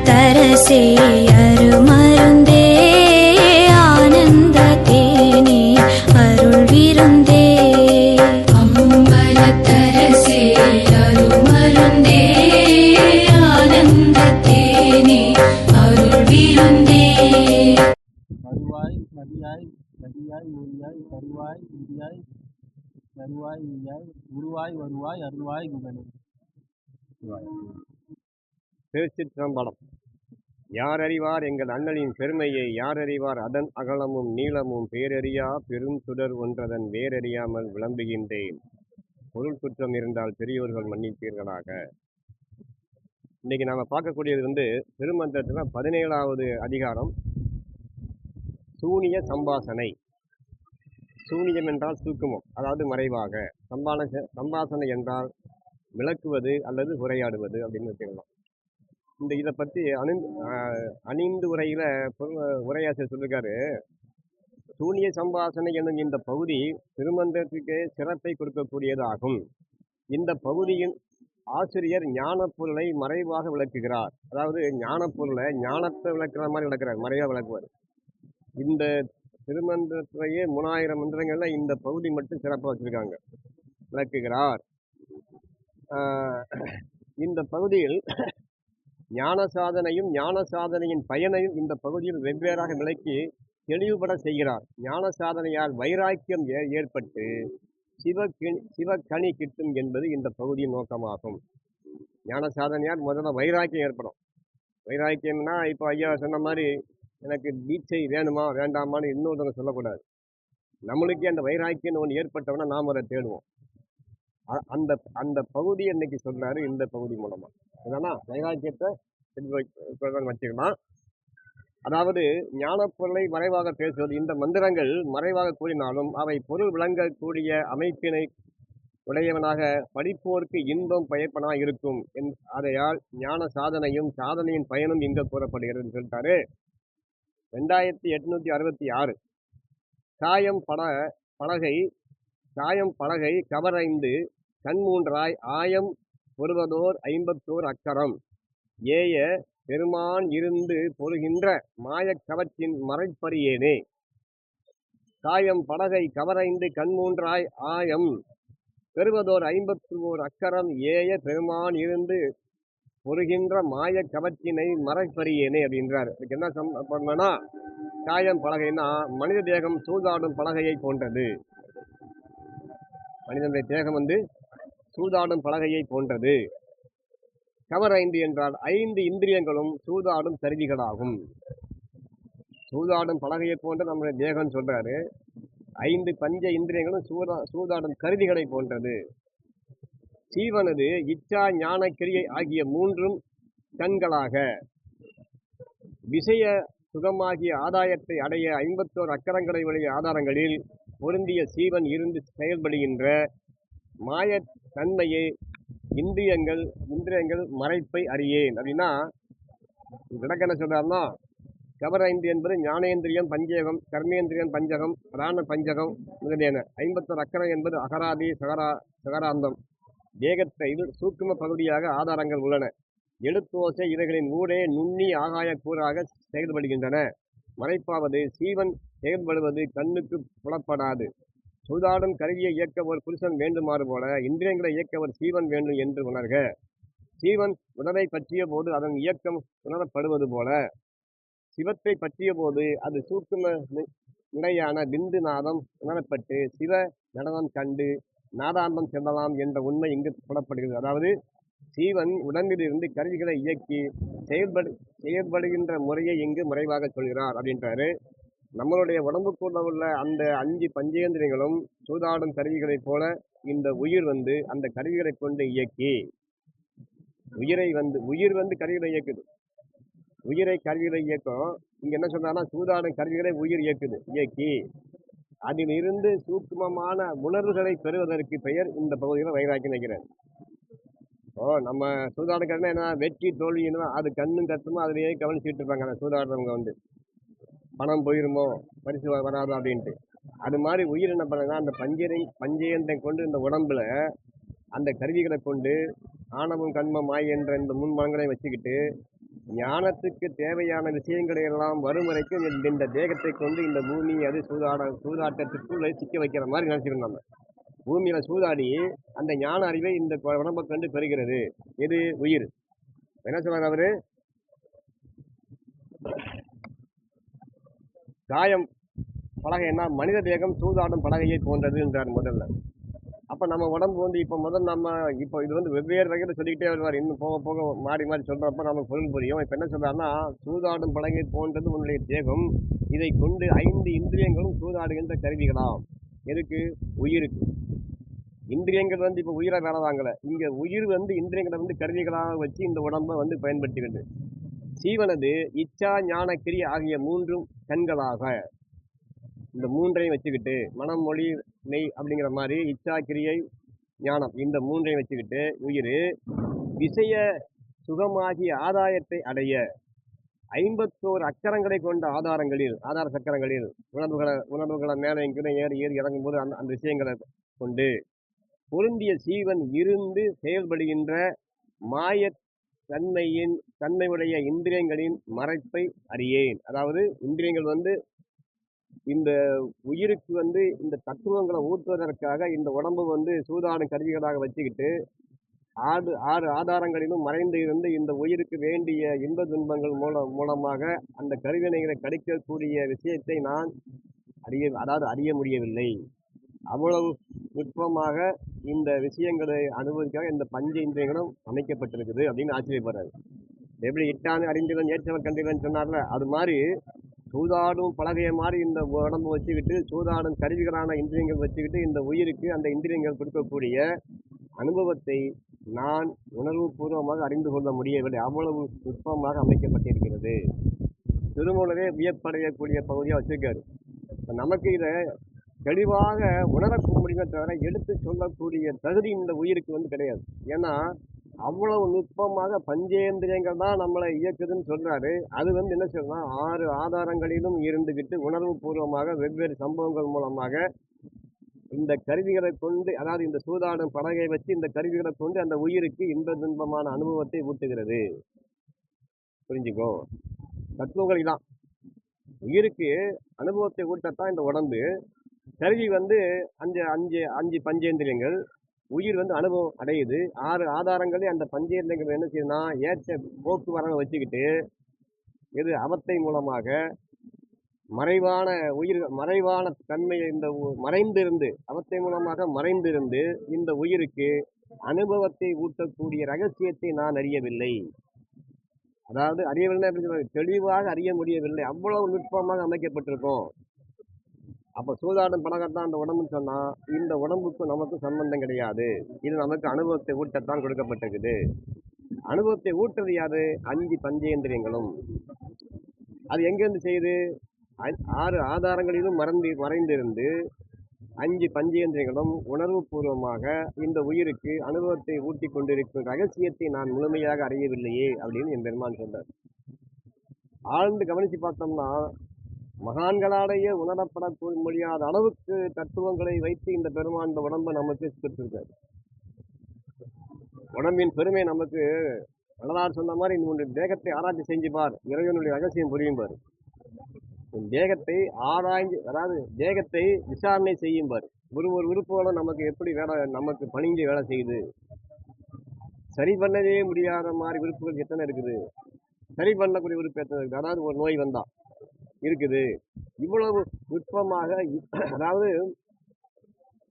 तरसे अरुमरुंदे आनंद तेने अरुள் विरुंदे अम्बल तरसे अरुमरुंदे आनंद तेने अरुள் विरुंदे வருவாய் மதியாய் கதியாய் ஒளியாய் கருவாய் இடியாய் கருவாய் இடியாய் உருவாய் வருவாய் அருள்வாய் குகனே. திருச்சிற்றம்பலம். யார் அறிவார் எங்கள் அண்ணலின் பெருமையை, யார் அறிவார் அதன் அகலமும் நீளமும், பேரறியா பெரும் சுடர் ஒன்றதன் வேறறியாமல் விளம்புகின்றேன். பொருள் குற்றம் இருந்தால் பெரியோர்கள் மன்னிப்பீர்களாக. இன்னைக்கு நாம பார்க்கக்கூடியது திருமந்திரத்துல 17வது அதிகாரம், சூனிய சம்பாசனை. சூனியம் என்றால் சூக்குமம், அதாவது மறைவாக. சம்பாசனை என்றால் விளக்குவது அல்லது உரையாடுவது அப்படின்னு வச்சுக்கலாம். இதை பற்றி அணிந்து உரையில உரையாசிரியர் சொல்லிருக்காரு. சூனிய சம்பாசனை என்னும் இந்த பகுதி திருமந்திரத்துக்கு சிறப்பை கொடுக்கக்கூடியதாகும். இந்த பகுதியின் ஆசிரியர் ஞான பொருளை மறைவாக விளக்குகிறார். அதாவது ஞான பொருளை ஞானத்தை விளக்குற மாதிரி விளக்குறார், மறைவாக விளக்குவார். இந்த திருமந்திரத்திலேயே 3000 மந்திரங்கள்ல இந்த பகுதி மட்டும் சிறப்பாக வச்சிருக்காங்க, விளக்குகிறார். இந்த பகுதியில் ஞான சாதனையும் ஞான சாதனையின் பயனையும் இந்த பகுதியில் வெவ்வேறாக விளக்கி தெளிவுபட செய்கிறார். ஞான சாதனையால் வைராக்கியம் ஏற்பட்டு சிவக்கனி கிட்டும் என்பது இந்த பகுதியின் நோக்கமாகும். ஞான சாதனையால் முதல்ல வைராக்கியம் ஏற்படும். வைராக்கியம்னா இப்போ ஐயா சொன்ன மாதிரி எனக்கு தீட்சை வேணுமா வேண்டாமான்னு இன்னொருத்தவங்க சொல்லக்கூடாது. நம்மளுக்கே அந்த வைராக்கியம் ஒன்று ஏற்பட்டவனா நாம் அதை தேடுவோம். அந்த அந்த பகுதியை இன்னைக்கு சொல்றாரு இந்த பகுதி மூலமா. என்னன்னா வைராக்கியத்தை வச்சுக்கலாம். அதாவது ஞான பொருளை மறைவாக பேசுவது. இந்த மந்திரங்கள் மறைவாக கூறினாலும் அவை பொருள் விளங்கக்கூடிய அமைப்பினை உடையவனாக படிப்போருக்கு இன்பம் பயப்பனாக இருக்கும். ஆகையால் ஞான சாதனையும் சாதனையின் பயனும் இங்க கூறப்படுகிறது சொல்லிட்டாரு. 2866 சாயம் பலகை கவரைந்து கண்மூன்றாய் ஆயம் ஒருவதோர் 51 அக்கரம் ஏய பெருமான் இருந்து பொருகின்ற மாயக்கவற்றின் மறைப்பறியேனே. காயம் பலகை கவரைந்து கண்மூன்றாய் ஆயம் பெறுவதோர் 51 அக்கரம் ஏய பெருமான் இருந்து பொருகின்ற மாய கவற்றினை மறைப்பறியேனே அப்படின்றார். இதுக்கு என்ன பண்ணனா, காயம் பலகைன்னா மனித தேகம் சூதாடும் பலகையை போன்றது. மனிதனுடைய தேகம் சூதாடும் பலகையை போன்றது. கவரைந்து என்றால் 5 இந்திரியங்களும் சூதாடும் கருவிகளாகும். சூதாடும் பலகையை போன்ற நம்முடைய தேகம் சொல்றாரு. 5 பஞ்ச இந்திரியங்களும் சூதாடும் கருவிகளை போன்றது. சீவனது இச்சா ஞான கிரியை ஆகிய 3ம் கண்களாக விஷய சுகமாகிய ஆதாயத்தை அடைய 51 அக்கரங்களை உடைய ஆதாரங்களில் பொருந்திய சீவன் இருந்து செயல்படுகின்ற மாய தன்மையை இந்திரியங்கள் மறைப்பை அறியேன் அப்படின்னா விளக்க என்ன சொல்றாருன்னா, கவரைந்து என்பது ஞானேந்திரியம் பஞ்சேகம், கர்மேந்திரியம் பஞ்சகம், பிராண பஞ்சகம் முதலியன. 51 அக்கரம் என்பது அகராதி சகராந்தம். தேகத்தில் சூக்கும பகுதியாக ஆதாரங்கள் உள்ளன. எழுத்தோசை இவைகளின் ஊடே நுண்ணி ஆகாய கூறாக செயல்படுகின்றன. மறைப்பாவது சீவன் செயல்படுவது கண்ணுக்கு புலப்படாது. சூதாடும் கருவியை இயக்க ஒரு புருஷன் வேண்டுமாறு போல இந்திரியங்களை இயக்க ஒரு சீவன் வேண்டும் என்று உணர்க. சீவன் உணவை பற்றிய போது அதன் இயக்கம் உணரப்படுவது போல சிவத்தை பற்றிய போது அது சூக்கும நிலையான பிந்து நாதம் உணரப்பட்டு சிவ நடனம் கண்டு நாதாந்தம் செல்லலாம் என்ற உண்மை இங்கு புலப்படுகிறது. அதாவது சீவன் உடம்பிலிருந்து கருவிகளை இயக்கி செயல்படுகின்ற முறையை இங்கு மறைவாக சொல்கிறார் அப்படின்றாரு. நம்மளுடைய உடம்புக்குள்ள உள்ள அந்த 5 பஞ்சேந்திரியங்களும் சூதாடும் கருவிகளைப் போல இந்த உயிர் அந்த கருவிகளை கொண்டு இயக்கி உயிர் கருவிகளை இயக்குது. உயிரை கருவிகளை இயக்கம். இங்க என்ன சொன்னான்னா, சூதாடும் கருவிகளை உயிர் இயக்கி அதில் இருந்து சூக்குமமான உணர்வுகளை பெறுவதற்கு பெயர் இந்த பகுதியில் வைராக்கியம் வைக்கிறார். நம்ம சூதாடுறதுன்னா என்ன, வெற்றி தோல்வின்னா அது கண்ணும் கத்துமோ அதுலயே கவனிச்சுட்டு இருப்பாங்க அந்த சூதாடுறவங்க வந்து. பணம் போயிருமோ, பரிசு வராதோ அப்படின்ட்டு. அது மாதிரி உயிர் என்ன பண்ணுதுன்னா, அந்த பஞ்சேந்திரம் கொண்டு இந்த உடம்புல அந்த கருவிகளை கொண்டு ஆணவம் கண்மம் மாய் என்ற இந்த முன்மனங்களை வச்சுக்கிட்டு ஞானத்துக்கு தேவையான விஷயங்களை எல்லாம் வரும் வரைக்கும் இந்த தேகத்தை கொண்டு இந்த பூமி அது சூதாட்டத்துக்குள்ள சிக்க வைக்கிற மாதிரி நினைச்சிருந்தோம். நம்ம பூமியில சூதாடி அந்த ஞான அறிவை இந்த உடம்பை கண்டு பெறுகிறது. எது? உயிர். என்ன சொல்றாரு அவரு? காயம் பலகைன்னா மனித தேகம் சூதாடும் பலகையை போன்றது என்றார் முதல்ல. அப்ப நம்ம உடம்பு வந்து இப்ப முதல் நம்ம இப்போ இது வந்து வெவ்வேறு வகையில சொல்லிக்கிட்டே வருவார். இன்னும் போக போக மாறி மாறி சொல்றப்ப நமக்கு பொருள் புரியும். இப்ப என்ன சொல்றாருன்னா, சூதாடும் பலகை போன்றது உன்னுடைய தேகம். இதை கொண்டு 5 இந்திரியங்களும் சூதாடுகின்ற கருவிகளாம். எதுக்கு? உயிருக்கு. இந்திரியங்கள் வந்து இப்ப உயிரை வேலை வாங்கல. இங்க உயிர் வந்து இந்திரியங்களை வந்து கருவிகளாக வச்சு இந்த உடம்பை வந்து பயன்படுத்திக்கிட்டு சீவனது இச்சா ஞான கிரி ஆகிய 3 கண்களாக இந்த 3ஐயும் வச்சுக்கிட்டு மனம் மொழி மெய் அப்படிங்கிற மாதிரி இச்சா கிரியை ஞானம் இந்த 3ஐயும் வச்சுக்கிட்டு உயிர் விஷய சுகமாகிய ஆதாயத்தை அடைய 51 அக்கரங்களை கொண்ட ஆதார சக்கரங்களில் உணர்வுகளை மேலே ஏறி இறங்கும் போது அந்த விஷயங்களை கொண்டு பொருந்திய சீவன் இருந்து செயல்படுகின்ற மாய தன்மையுடைய இந்திரியங்களின் மறைப்பை அறியேன். அதாவது இந்திரியங்கள் வந்து இந்த உயிருக்கு வந்து இந்த தத்துவங்களை ஊற்றுவதற்காக இந்த உடம்பு வந்து சூதாடும் கருவிகளாக வச்சுக்கிட்டு 6 ஆதாரங்களிலும் மறைந்து இருந்து இந்த உயிருக்கு வேண்டிய இன்ப துன்பங்கள் மூலமாக அந்த கருவினைகளை கிடைக்கக்கூடிய விஷயத்தை நான் அறிய முடியவில்லை. அவ்வளவு நுட்பமாக இந்த விஷயங்களை அனுபவிக்காக இந்த பஞ்ச இந்திரியங்களும் அமைக்கப்பட்டிருக்குது அப்படின்னு ஆச்சரியப்படுறாரு. எப்படி இட்டான்னு அறிந்தவன் ஏற்றவர் கண்டிவன் சொன்னார்ல, அது மாதிரி சூதாடும் பலகையை மாதிரி இந்த உடம்பு வச்சுக்கிட்டு சூதாடும் கருவிகளான இந்திரியங்கள் வச்சுக்கிட்டு இந்த உயிருக்கு அந்த இந்திரியங்கள் கொடுக்கக்கூடிய அனுபவத்தை நான் உணர்வு பூர்வமாக அறிந்து கொள்ள முடியவில்லை. அவ்வளவு நுட்பமாக அமைக்கப்பட்டிருக்கிறது. திருமூலரே வியப்படையக்கூடிய பகுதியாக வச்சிருக்காரு. நமக்கு இதை தெளிவாக உணர முடியுமே தவிர எடுத்து சொல்லக்கூடிய தகுதி இந்த உயிருக்கு வந்து கிடையாது. ஏன்னா அவ்வளவு நுட்பமாக பஞ்சேந்திரியங்கள் தான் நம்மளை இயக்குதுன்னு சொல்றாரு. அது வந்து என்ன சொல்லலாம், 6 ஆதாரங்களிலும் இருந்துகிட்டு உணர்வு பூர்வமாக வெவ்வேறு சம்பவங்கள் மூலமாக இந்த கருவிகளை கொண்டு, அதாவது இந்த சூதாடும் பலகை வச்சு இந்த கருவிகளை கொண்டு அந்த உயிருக்கு இன்ப துன்பமான அனுபவத்தை ஊட்டுகிறது. புரிஞ்சுக்கோ, தத்துவங்கள் தான் உயிருக்கு அனுபவத்தை ஊட்டத்தான் இந்த உடம்பு. கருவி வந்து அஞ்சு பஞ்சேந்திரியங்கள், உயிர் வந்து அனுபவம் அடையுது. 6 ஆதாரங்களே அந்த பஞ்சேந்திரியங்கள் என்ன செய்யுதுன்னா ஏற்ற போக்குவரவை வச்சுக்கிட்டு இது அவத்தை மூலமாக மறைவான தன்மையை இந்த மறைந்திருந்து அவத்தை மூலமாக மறைந்திருந்து இந்த உயிருக்கு அனுபவத்தை ஊட்டக்கூடிய ரகசியத்தை நான் அறியவில்லை. அதாவது அறியவில்லை, தெளிவாக அறிய முடியவில்லை. அவ்வளவு நுட்பமாக அமைக்கப்பட்டிருக்கும். அப்போ சூதாடும் பழகத்தான் அந்த உடம்புன்னு சொன்னால் இந்த உடம்புக்கு நமக்கு சம்பந்தம் கிடையாது. இது நமக்கு அனுபவத்தை ஊட்டத்தான் கொடுக்கப்பட்டிருக்குது. அனுபவத்தை ஊட்டுறது யாரு? 5 பஞ்சேந்திரியங்களும். அது எங்கேருந்து செய்யுது? 6 ஆதாரங்களிலும் மறைந்திருந்து 5 பஞ்சேந்திரியங்களும் உணர்வு பூர்வமாக இந்த உயிருக்கு அனுபவத்தை ஊட்டி கொண்டிருக்கும் ரகசியத்தை நான் முழுமையாக அறியவில்லையே அப்படின்னு என் பெருமான் சொல்றார். ஆழ்ந்து கவனித்து பார்த்தோம்னா மகான்களாலேயே உணரப்பட முடியாத அளவுக்கு தத்துவங்களை வைத்து இந்த பெருமான் இந்த உடம்பை நமக்கு பெற்றிருக்காரு. உடம்பின் பெருமை நமக்கு வரலாறு சொன்ன மாதிரி இந்த தேகத்தை ஆராய்ச்சி செஞ்சு பார், இறைவனுடைய ரகசியம் புரியும் பாரு. தேகத்தை ஆராய்ந்து, அதாவது தேகத்தை விசாரணை செய்யும் பாரு. ஒரு உறுப்புகளும் நமக்கு எப்படி நமக்கு பணிஞ்சு வேலை செய்யுது. சரி பண்ணவே முடியாத மாதிரி உறுப்புகள் எத்தனை இருக்குது, சரி பண்ணக்கூடிய உறுப்பு எத்தனை இருக்குது. அதாவது ஒரு நோய் வந்தா இருக்குது. இவ்வளவு நுட்பமாக, அதாவது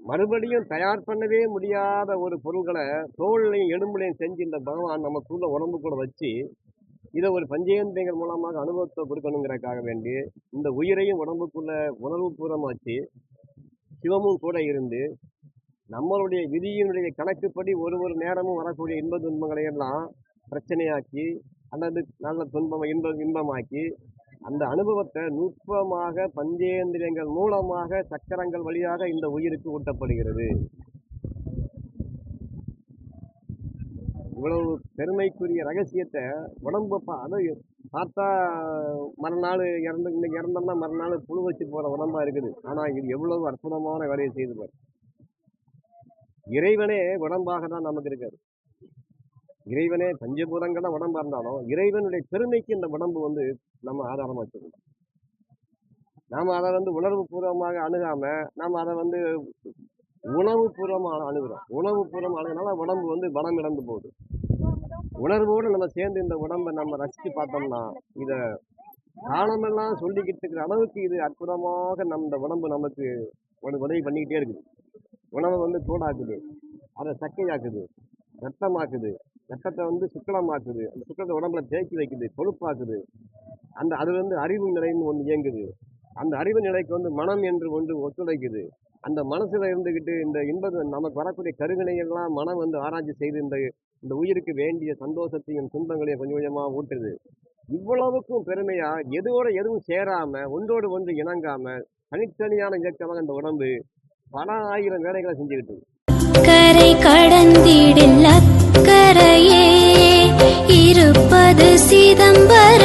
மறுபடியும் தயார் பண்ணவே முடியாத ஒரு பொருள்களை தோல்லையும் எலும்புலையும் செஞ்சு இந்த பகவான் நமக்குள்ள உடம்புக்குள்ள வச்சு இதை ஒரு பஞ்சேந்திரியங்கள் மூலமாக அனுபவத்தை கொடுக்கணுங்கிறதுக்காக வேண்டி இந்த உயிரையும் உடம்புக்குள்ள உணர்வு பூர்வமாச்சு சிவமும் கூட இருந்து நம்மளுடைய விதியினுடைய கணக்குப்படி ஒரு நேரமும் வரக்கூடிய இன்ப துன்பங்களை எல்லாம் பிரச்சனையாக்கி அல்லது நல்ல இன்பமாக்கி அந்த அனுபவத்தை நுட்பமாக பஞ்சேந்திரியங்கள் மூலமாக சக்கரங்கள் வழியாக இந்த உயிருக்கு ஊட்டப்படுகிறது. இவ்வளவு பெருமைக்குரிய ரகசியத்தை உடம்பு அது பார்த்தா மறுநாள் இன்னைக்கு இறந்தோம்னா மறுநாள் புழு வச்சு போற உடம்பா இருக்குது. ஆனா இது எவ்வளவு அற்புதமான வேலையை செய்து பாரு. இறைவனே உடம்பாக தான் நமக்கு இருக்காரு. இறைவனே பஞ்சபூதங்கள உடம்பா இருந்தாலும் இறைவனுடைய பெருமைக்கு இந்த உடம்பு நம்ம ஆதாரமா வச்சிருக்கோம். நாம அதை உணர்வு பூர்வமாக அணுகாம நாம அதை உணவு பூர்வமாக அணுகிறோம். உணவு பூர்வம் அணுகினால உடம்பு பலம் இழந்து போகுது. உணர்வோடு நம்ம சேர்ந்து இந்த உடம்பை நம்ம ரசித்து பார்த்தோம்னா இதை காலமெல்லாம் சொல்லிக்கிட்டு இருக்கிற அளவுக்கு இது அற்புதமாக இந்த உடம்பு நமக்கு உதவி பண்ணிக்கிட்டே இருக்குது. உணவை தூளாக்குது, அதை சக்கையாக்குது, ரத்தமாக்குது, ரத்தத்தை சுத்தமாக்குது, அந்த சுத்தத்தை உடம்புல தேக்கி வைக்குது, கொழுப்பாக்குது. அது அறிவு நிலைன்னு ஒன்று இயங்குது. அந்த அறிவு நிலைக்கு மனம் என்று ஒன்று ஒத்துழைக்குது. அந்த மனசுல இருந்துகிட்டு இந்த இன்பது நமக்கு வரக்கூடிய கருவினைகள்லாம் மனம் ஆராய்ச்சி செய்து இந்த உயிருக்கு வேண்டிய சந்தோஷத்தையும் துன்பங்களையும் கொஞ்சம் கொஞ்சமா ஊட்டுது. இவ்வளவுக்கும் பெருமையா எதுவோட எதுவும் சேராம ஒன்றோடு ஒன்று இணங்காம தனித்தனியான இயக்கமாக இந்த உடம்பு பல ஆயிரம் வேலைகளை செஞ்சுக்கிட்டு கரை கடந்திடில் அக்கரையே இருப்பது சிதம்பர